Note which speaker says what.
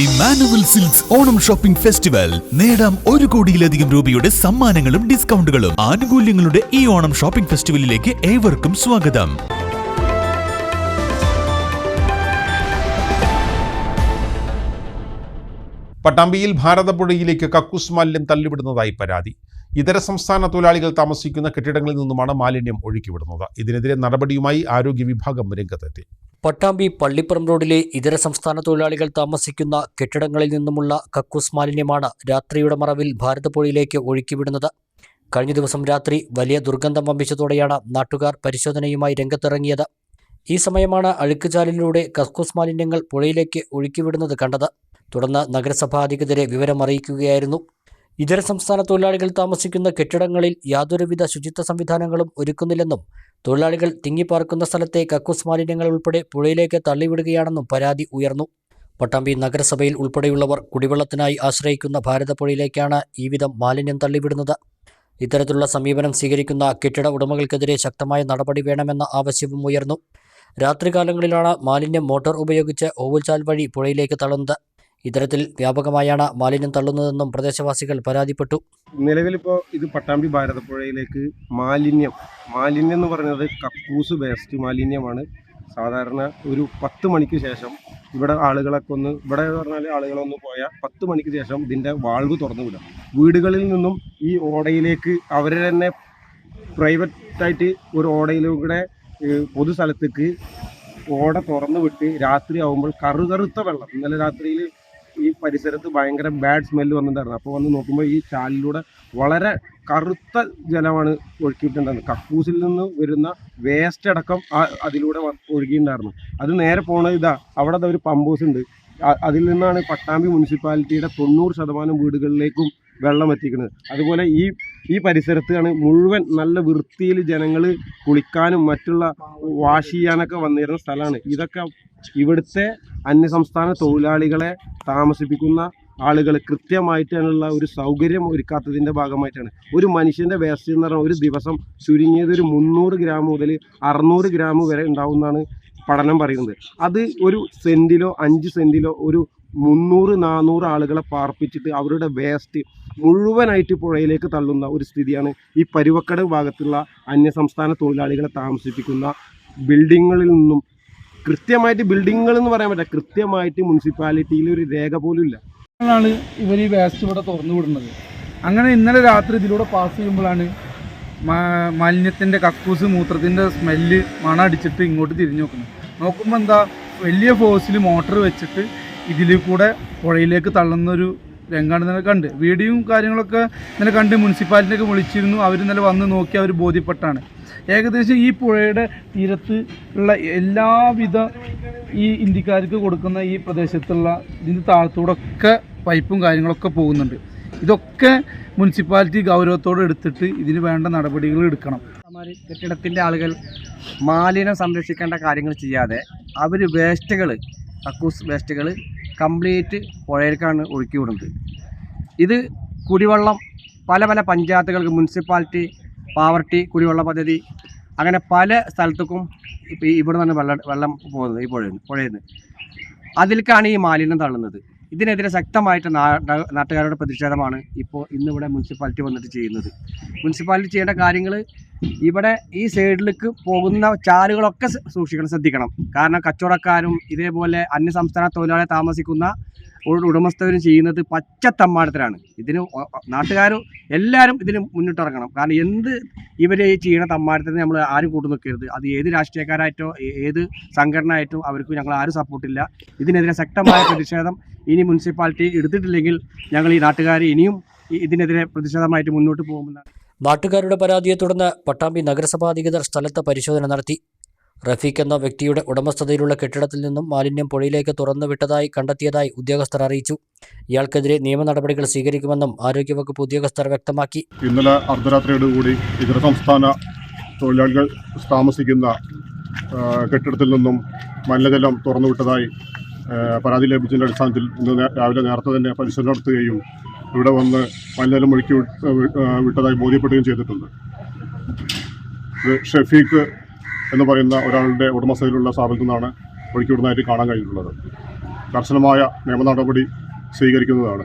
Speaker 1: Emmanuel silks Onam shopping festival നേടാം 1 കോടിയിലധികം രൂപയുടെ സമ്മാനങ്ങളും ഡിസ്കൗണ്ടുകളും ആനുകൂല്യങ്ങളുടെ ഈ ഓണം ഷോപ്പിംഗ് ഫെസ്റ്റിവലിലേക്ക് ഏവർക്കും സ്വാഗതം.
Speaker 2: പട്ടാമ്പിയിൽ ഭാരതപ്പുഴയിലേക്ക് കക്കൂസ് മാലിന്യം തള്ളിവിടുന്നതായി പരാതി. ഇതര സംസ്ഥാന തൊഴിലാളികൾ താമസിക്കുന്ന കെട്ടിടങ്ങളിൽ നിന്നുമാണ് മാലിന്യം ഒഴുക്കിവിടുന്നത്. ഇതിനെതിരെ നടപടിയുമായി ആരോഗ്യ വിഭാഗം രംഗത്തെത്തി.
Speaker 3: പട്ടാമ്പി പള്ളിപ്പുറം റോഡിലെ ഇതര സംസ്ഥാന തൊഴിലാളികൾ താമസിക്കുന്ന കെട്ടിടങ്ങളിൽ നിന്നുമുള്ള കക്കൂസ് മാലിന്യമാണ് രാത്രിയുടെ മറവിൽ ഭാരതപ്പുഴയിലേക്ക് ഒഴുക്കിവിടുന്നത്. കഴിഞ്ഞ ദിവസം രാത്രി വലിയ ദുർഗന്ധം വമിച്ചതോടെയാണ് നാട്ടുകാർ പരിശോധനയുമായി രംഗത്തിറങ്ങിയത്. ഈ സമയമാണ് അഴുക്കുചാലിലൂടെ കക്കൂസ് മാലിന്യങ്ങൾ പുഴയിലേക്ക് ഒഴുക്കിവിടുന്നത് കണ്ടത്. തുടർന്ന് നഗരസഭാ അധികൃതരെ വിവരം അറിയിക്കുകയായിരുന്നു. ഇതര സംസ്ഥാന തൊഴിലാളികൾ താമസിക്കുന്ന കെട്ടിടങ്ങളിൽ യാതൊരുവിധ ശുചിത്വ സംവിധാനങ്ങളും ഒരുക്കുന്നില്ലെന്നും തൊഴിലാളികൾ തിങ്ങിപ്പാർക്കുന്ന സ്ഥലത്തെ കക്കൂസ് മാലിന്യങ്ങൾ ഉൾപ്പെടെ പുഴയിലേക്ക് തള്ളിവിടുകയാണെന്നും പരാതി ഉയർന്നു. പട്ടാമ്പി നഗരസഭയിൽ ഉൾപ്പെടെയുള്ളവർ കുടിവെള്ളത്തിനായി ആശ്രയിക്കുന്ന ഭാരതപ്പുഴയിലേക്കാണ് ഈ വിധം മാലിന്യം തള്ളിവിടുന്നത്. ഇത്തരത്തിലുള്ള സമീപനം സ്വീകരിക്കുന്ന കെട്ടിട ഉടമകൾക്കെതിരെ ശക്തമായ നടപടി വേണമെന്ന ആവശ്യവും ഉയർന്നു. രാത്രികാലങ്ങളിലാണ് മാലിന്യം മോട്ടോർ ഉപയോഗിച്ച് ഓവുചാൽ വഴി പുഴയിലേക്ക് തള്ളുന്നത്. ഇത്തരത്തിൽ വ്യാപകമായാണ് മാലിന്യം തള്ളുന്നതെന്നും പ്രദേശവാസികൾ പരാതിപ്പെട്ടു.
Speaker 4: നിലവിലിപ്പോൾ ഇത് പട്ടാമ്പി ഭാരതപ്പുഴയിലേക്ക് മാലിന്യം എന്ന് പറയുന്നത് കക്കൂസ് വേസ്റ്റ് മാലിന്യമാണ്. സാധാരണ ഒരു 10 മണിക്ക് ശേഷം ഇവിടെ ആളുകളൊന്ന് പോയാൽ 10 മണിക്ക് ശേഷം ഇതിൻ്റെ വാൾവ് തുറന്നു വിടും. വീടുകളിൽ നിന്നും ഈ ഓടയിലേക്ക് അവർ തന്നെ പ്രൈവറ്റായിട്ട് ഒരു ഓടയിലൂടെ പൊതു സ്ഥലത്തേക്ക് ഓട തുറന്നു വിട്ട് രാത്രി ആകുമ്പോൾ കറുകറുത്ത വെള്ളം, ഇന്നലെ രാത്രിയിൽ ഈ പരിസരത്ത് ഭയങ്കര ബാഡ് സ്മെല്ല് വന്നിട്ടുണ്ടായിരുന്നു. അപ്പോൾ വന്ന് നോക്കുമ്പോൾ ഈ ചാലിലൂടെ വളരെ കറുത്ത ജലമാണ് ഒഴുക്കിയിട്ടുണ്ടായിരുന്നത്. കക്കൂസിൽ നിന്ന് വരുന്ന വേസ്റ്റ് അടക്കം അതിലൂടെ ഒഴുകിയിട്ടുണ്ടായിരുന്നു. അത് നേരെ പോണ അവിടെ ഒരു പമ്പ് ഉണ്ട്. അതിൽ നിന്നാണ് പട്ടാമ്പി മുനിസിപ്പാലിറ്റിയുടെ 90% വീടുകളിലേക്കും വെള്ളം എത്തിക്കുന്നത്. അതുപോലെ ഈ പരിസരത്താണ് മുഴുവൻ നല്ല വൃത്തിയിൽ ജനങ്ങൾ കുളിക്കാനും മറ്റുള്ള വാഷ് ചെയ്യാനൊക്കെ വന്നിരുന്ന സ്ഥലമാണ്. ഇതൊക്കെ ഇവിടുത്തെ അന്യസംസ്ഥാന തൊഴിലാളികളെ താമസിപ്പിക്കുന്ന ആളുകൾ കൃത്യമായിട്ടുള്ള ഒരു സൗകര്യം ഒരുക്കാത്തതിൻ്റെ ഭാഗമായിട്ടാണ്. ഒരു മനുഷ്യൻ്റെ വേസ്റ്റ് എന്ന് പറഞ്ഞാൽ ഒരു ദിവസം ചുരുങ്ങിയത് ഒരു 300 ഗ്രാം മുതൽ 600 ഗ്രാം വരെ ഉണ്ടാവുമെന്നാണ് പഠനം പറയുന്നത്. അത് ഒരു സെൻറ്റിലോ 5 സെൻറ്റിലോ ഒരു 300-400 ആളുകളെ പാർപ്പിച്ചിട്ട് അവരുടെ വേസ്റ്റ് മുഴുവനായിട്ട് പുഴയിലേക്ക് തള്ളുന്ന ഒരു സ്ഥിതിയാണ് ഈ പരുവക്കട ഭാഗത്തുള്ള അന്യസംസ്ഥാന തൊഴിലാളികളെ താമസിപ്പിക്കുന്ന ബിൽഡിങ്ങുകളിൽ നിന്നും. കൃത്യമായിട്ട് ബിൽഡിങ്ങുകൾ എന്ന് പറയാൻ പറ്റില്ല, കൃത്യമായിട്ട് മുനിസിപ്പാലിറ്റിയിൽ ഒരു രേഖ പോലും ഇല്ല.
Speaker 5: ാണ് ഇവർ ഈ വേസ്റ്റ് ഇവിടെ തുറന്നു വിടുന്നത്. അങ്ങനെ ഇന്നലെ രാത്രി ഇതിലൂടെ പാസ് ചെയ്യുമ്പോഴാണ് മാലിന്യത്തിൻ്റെ കക്കൂസ് മൂത്രത്തിൻ്റെ സ്മെല്ല് മണടിച്ചിട്ട് ഇങ്ങോട്ട് തിരിഞ്ഞു നോക്കുമ്പോൾ എന്താ വലിയ ഫോഴ്സിൽ മോട്ടർ വെച്ചിട്ട് ഇതിൽ കൂടെ പുഴയിലേക്ക് തള്ളുന്നൊരു രംഗാണ് ഇന്നലെ കണ്ട്. വീഡിയോയും കാര്യങ്ങളൊക്കെ ഇന്നലെ കണ്ട് മുനിസിപ്പാലിറ്റിയൊക്കെ വിളിച്ചിരുന്നു. അവർ ഇന്നലെ വന്ന് നോക്കി അവർ ബോധ്യപ്പെട്ടാണ്. ഏകദേശം ഈ പുഴയുടെ തീരത്ത് ഉള്ള എല്ലാവിധ ഈ ഇന്ത്യക്കാർക്ക് കൊടുക്കുന്ന ഈ പ്രദേശത്തുള്ള ഇതിൻ്റെ താഴത്തൂടൊക്കെ പൈപ്പും കാര്യങ്ങളൊക്കെ പോകുന്നുണ്ട്. ഇതൊക്കെ മുനിസിപ്പാലിറ്റി ഗൗരവത്തോടെ എടുത്തിട്ട് ഇതിന് വേണ്ട നടപടികൾ എടുക്കണം.
Speaker 6: കെട്ടിടത്തിൻ്റെ ആളുകൾ മാലിന്യം സംരക്ഷിക്കേണ്ട കാര്യങ്ങൾ ചെയ്യാതെ അവർ വേസ്റ്റുകൾ, കക്കൂസ് വേസ്റ്റുകൾ കംപ്ലീറ്റ് പുഴയിലേക്കാണ് ഒഴുക്കി വിടുന്നത്. ഇത് കുടിവെള്ളം പല പഞ്ചായത്തുകൾക്ക് മുനിസിപ്പാലിറ്റി പാവർട്ടി കുടിവെള്ള പദ്ധതി അങ്ങനെ പല സ്ഥലത്തേക്കും ഇപ്പോൾ ഇവിടെ നിന്നാണ് വെള്ളം പോകുന്നത്. ഈ പുഴയിൽ നിന്ന് അതിലേക്കാണ് ഈ മാലിന്യം തള്ളുന്നത്. ഇതിനെതിരെ ശക്തമായിട്ട് നാട്ടുകാരുടെ പ്രതിഷേധമാണ് ഇന്നിവിടെ മുനിസിപ്പാലിറ്റി വന്നിട്ട് ചെയ്യുന്നത്. മുനിസിപ്പാലിറ്റി ചെയ്യേണ്ട കാര്യങ്ങൾ ഇവിടെ ഈ സൈഡിലേക്ക് പോകുന്ന ചാലുകളൊക്കെ ശ്രദ്ധിക്കണം. കാരണം കച്ചവടക്കാരും ഇതേപോലെ അന്യസംസ്ഥാന തൊഴിലാളികളെ താമസിക്കുന്ന ഉടമസ്ഥരും ചെയ്യുന്നത് പച്ച തമ്മാടത്തിലാണ്. ഇതിന് നാട്ടുകാരും എല്ലാവരും ഇതിന് മുന്നിട്ടിറങ്ങണം. കാരണം എന്ത് ഇവർ ചെയ്യുന്ന തമ്മാടത്തിന് നമ്മൾ ആരും കൂട്ടു നിൽക്കരുത്. അത് ഏത് രാഷ്ട്രീയക്കാരായിട്ടോ ഏത് സംഘടന ആയിട്ടോ അവർക്ക് ഞങ്ങൾ ആരും സപ്പോർട്ടില്ല. ഇതിനെതിരെ ശക്തമായ പ്രതിഷേധം ഇനി മുനിസിപ്പാലിറ്റി എടുത്തിട്ടില്ലെങ്കിൽ ഞങ്ങൾ ഈ നാട്ടുകാർ ഇനിയും ഇതിനെതിരെ പ്രതിഷേധമായിട്ട് മുന്നോട്ട് പോകുമെന്നാണ്.
Speaker 3: നാട്ടുകാരുടെ പരാതിയെ തുടർന്ന് പട്ടാമ്പി നഗരസഭാ അധികൃതർ സ്ഥലത്ത് പരിശോധന നടത്തി. റഫീഖ് എന്ന വ്യക്തിയുടെ ഉടമസ്ഥതയിലുള്ള കെട്ടിടത്തിൽ നിന്നും മാലിന്യം പുഴയിലേക്ക് തുറന്നുവിട്ടതായി കണ്ടെത്തിയതായി ഉദ്യോഗസ്ഥർ അറിയിച്ചു. ഇയാൾക്കെതിരെ നിയമ നടപടികൾ സ്വീകരിക്കുമെന്നും ആരോഗ്യവകുപ്പ് ഉദ്യോഗസ്ഥർ വ്യക്തമാക്കി.
Speaker 7: ഇന്നലെ അർദ്ധരാത്രിയോടുകൂടി ഇതര സംസ്ഥാന തൊഴിലാളികൾ താമസിക്കുന്ന കെട്ടിടത്തിൽ നിന്നും മലിനജലം തുറന്നുവിട്ടതായി പരാതി ലഭിച്ചതിൻ്റെ അടിസ്ഥാനത്തിൽ ഇന്ന് രാവിലെ നേരത്തെ തന്നെ പരിശോധന നടത്തുകയും ഇവിടെ വന്ന് മലിനജലം ഒഴുക്കി വിട്ടതായി ബോധ്യപ്പെടുകയും ചെയ്തിട്ടുണ്ട്. ഷഫീഖ് എന്ന് പറയുന്ന ഒരാളുടെ ഉടമസ്ഥതയിലുള്ള സ്ഥാപനത്തിൽ നിന്നാണ് ഒഴുക്കി വിടുന്നതായിട്ട് കാണാൻ കഴിഞ്ഞിട്ടുള്ളത്. കർശനമായ നിയമ നടപടി സ്വീകരിക്കുന്നതാണ്.